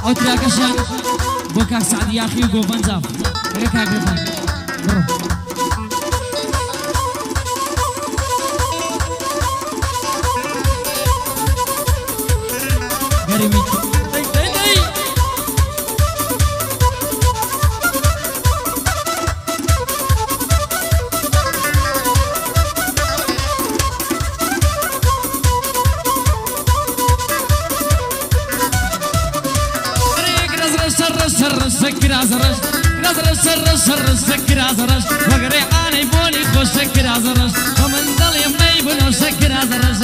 او تراكشان بوكاك سعد يا اخي وقو بنزاف هيك هاك برو قريبي سكر ازرش نظر سر سكر ازرش وقري عاني بوني خو سكر ازرش ومن ضل يمي بنو سكر ازرش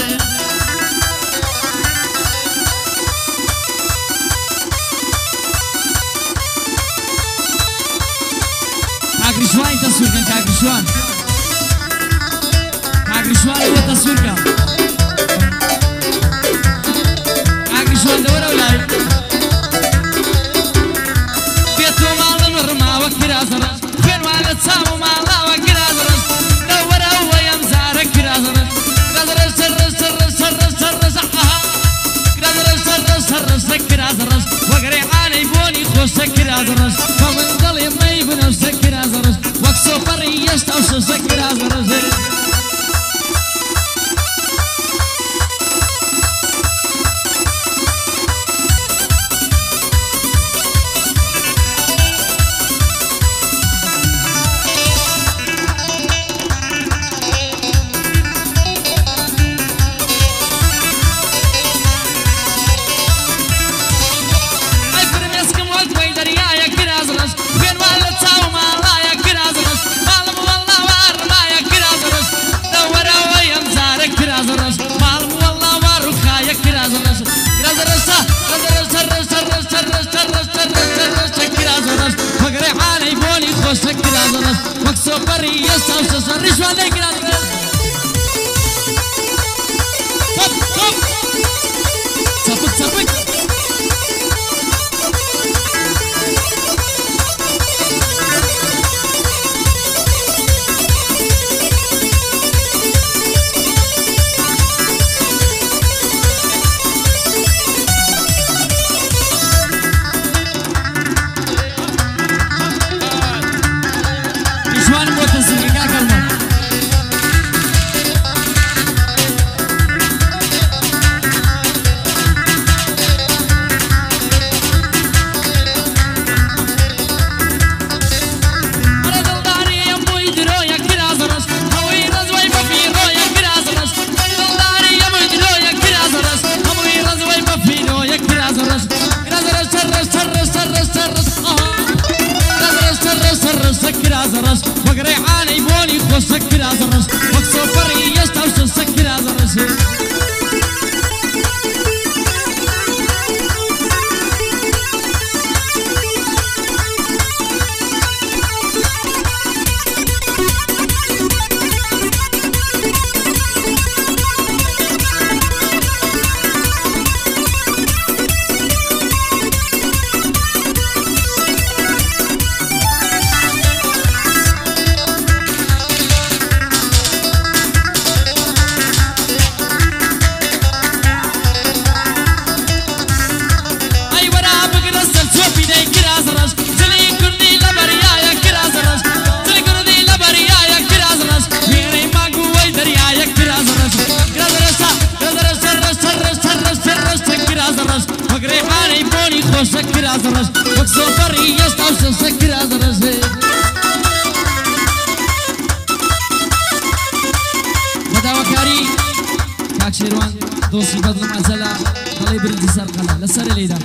كاغريشوان تصوير كاغريشوان هو تصوير كاغريشوان دورة ولاي كرازرش فين وعلى تسامو مع الله وكرازرش دورة هو يمزار كرازرش كرازرش سر كرازرش كرازرش وقري عاني بوني خوش كرازرش فمن ضل يمي بنو كرازرش وكسو فري يستوش كرازرش بري يستوس رشوة نقرأ صفق ازرش وقري عاني بوني خو سكر ازرش وكسو فري يستوش سكر ازرش سكر ازرش وكسو فري يستوش سكر ازرش مداوكاري كاك شيروان دوسي بدل معزلة ضلي برنتي سرقنا لسر ليدا